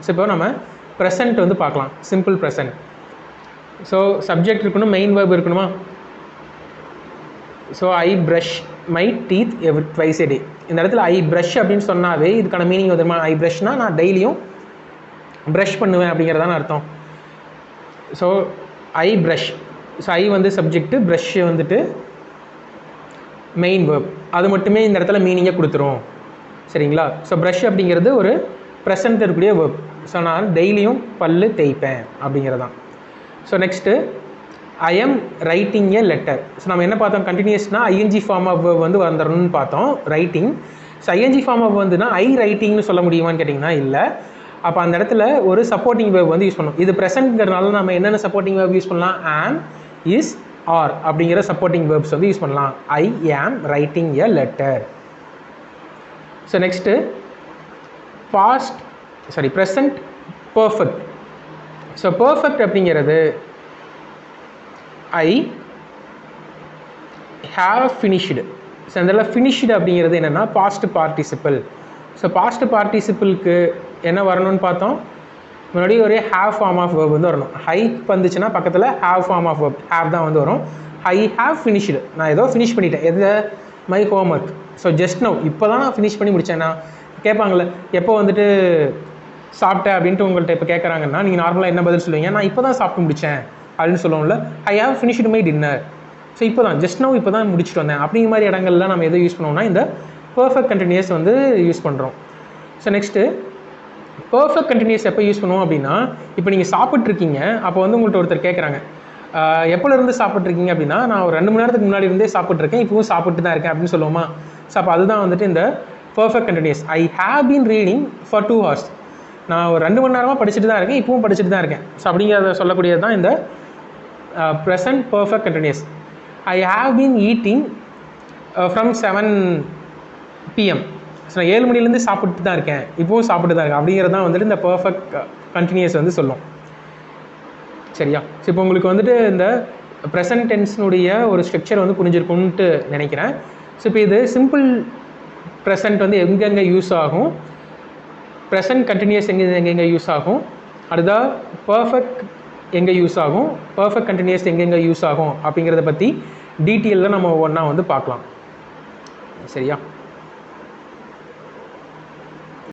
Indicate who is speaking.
Speaker 1: So இப்போ நம்ம present வந்து பார்க்கலாம். Simple present. ஸோ சப்ஜெக்ட் இருக்கணும், மெயின் வேர்ப் இருக்கணுமா? So I brush my teeth twice a day. இந்த இடத்துல ஐ ப்ரஷ் அப்படின்னு சொன்னாவே இதுக்கான மீனிங் வந்துமா? ஐ ப்ரஷ்னா நான் டெய்லியும் ப்ரஷ் பண்ணுவேன் அப்படிங்கிறதான அர்த்தம். So I brush. So I வந்து சப்ஜெக்ட்டு, ப்ரஷ் வந்துட்டு மெயின் வேர்ப். அது மட்டுமே இந்த இடத்துல மீனிங்கை கொடுத்துரும். சரிங்களா? ஸோ ப்ரஷ் அப்படிங்கிறது ஒரு ப்ரெசன்ட் இருக்கக்கூடிய வேர்ப். ஸோ நான் டெய்லியும் பல்லு தேய்ப்பேன் அப்படிங்கிறதான். So next I am writing a letter. So நம்ம என்ன பார்த்தோம்? கண்டினியூஸ்னா ஐஎன்ஜி ஃபார்ம் ஆஃப் வேர்ப் வந்து வந்துடணும்னு பார்த்தோம். Writing. So I N G form of வந்துன்னா ஐ ரைட்டிங்னு சொல்ல முடியுமான்னு கேட்டிங்கன்னா இல்லை. அப்போ அந்த இடத்துல ஒரு சப்போர்ட்டிங் வேர்ப் வந்து யூஸ் பண்ணணும். இது ப்ரெசென்ட்ங்கிறனால நம்ம என்னென்ன சப்போர்ட்டிங் வேர்ப் யூஸ் பண்ணலாம்? ஆம், இஸ், ஆர் அப்படிங்கிற சப்போர்ட்டிங் வேர்ப்ஸ் வந்து யூஸ் பண்ணலாம். I am writing a letter. So next present perfect. So perfect அப்படிங்கிறது ஐ ஹாவ் ஃபினிஷ்டு. ஸோ அதில் ஃபினிஷ்டு அப்படிங்கிறது என்னென்னா பாஸ்ட் பார்ட்டிசிபிள். ஸோ பாஸ்ட் பார்ட்டிசிபிளுக்கு என்ன வரணும்னு பார்த்தோம்? முன்னாடி ஒரு ஹேவ் ஃபார்ம் ஆஃப் வேர்ப் வந்து வரணும். ஹைக்கு வந்துச்சுன்னா பக்கத்தில் have form of verb, have தான் வந்து வரும். I have finished. நான் ஏதோ ஃபினிஷ் பண்ணிட்டேன். எது? My homework. So just now, இப்போ தான் நான் ஃபினிஷ் பண்ணி முடித்தேன். நான் கேட்பாங்களே எப்போ வந்துட்டு சாப்பிட்டேன் அப்படின்ட்டு உங்கள்கிட்ட இப்போ கேட்குறாங்கன்னா நீங்கள் நார்மலாக என்ன பதில் சொல்லுவீங்க? நான் இப்போ தான் சாப்பிட்டு முடித்தேன் அப்படின்னு சொல்லுவோம்ல. ஐ have finished my dinner. So இப்போ தான், ஜஸ்ட் நவ் இப்போ தான் முடிச்சுட்டு வந்தேன். அப்படிங்கிற மாதிரி இடங்கள்லாம் நம்ம எதை யூஸ் பண்ணுவோம்னா இந்த பர்ஃபெக்ட் கண்டினியூஸ் வந்து யூஸ் பண்ணுறோம். ஸோ நெக்ஸ்ட்டு பர்ஃபெக்ட் கண்டினியூஸ் எப்போ யூஸ் பண்ணுவோம் அப்படின்னா, இப்போ நீங்கள் சாப்பிட்ருக்கீங்க, அப்போ வந்து உங்கள்கிட்ட ஒருத்தர் கேட்குறாங்க எப்போலேருந்து சாப்பிட்ருக்கீங்க அப்படின்னா, நான் ஒரு 2 மணி நேரத்துக்கு முன்னாடி இருந்தே சாப்பிட்ருக்கேன், இப்போவும் சாப்பிட்டு தான் இருக்கேன் அப்படின்னு சொல்லுவோமா? ஸோ அப்போ அதுதான் வந்துட்டு இந்த perfect continuous. I have been reading for 2 hours. நான் ஒரு 2 மணி நேரமாக படிச்சுட்டு தான் இருக்கேன், இப்பவும் படிச்சுட்டு தான் இருக்கேன். ஸோ அப்படிங்கிறத சொல்லக்கூடியது தான் இந்த present perfect continuous. I have been eating from 7 PM. So நான் 7 மணிலேருந்து சாப்பிட்டு தான் இருக்கேன், இப்போவும் சாப்பிட்டு தான் இருக்கேன். அப்படிங்கிறது தான் வந்துட்டு இந்த பர்ஃபெக்ட் கண்டினியூஸ் வந்து சொல்லும். சரியா? ஸோ இப்போ உங்களுக்கு வந்துட்டு இந்த ப்ரெசன்ட் டென்ஸ்னுடைய ஒரு ஸ்ட்ரக்சர் வந்து புரிஞ்சிருக்கும்ன்ட்டு நினைக்கிறேன். ஸோ இப்போ இது சிம்பிள் ப்ரெசன்ட் வந்து எங்கெங்கே யூஸ் ஆகும், ப்ரெசன்ட் கண்டினியூஸ் எங்கெங்கே யூஸ் ஆகும், அடுத்தா பர்ஃபெக்ட் எங்கே யூஸ் ஆகும், பர்ஃபெக்ட் கண்டினியூஸ் எங்கெங்கே யூஸ் ஆகும் அப்படிங்கிறத பற்றி டீட்டெயிலில் நம்ம ஒவ்வொன்றா வந்து பார்க்கலாம். சரியா?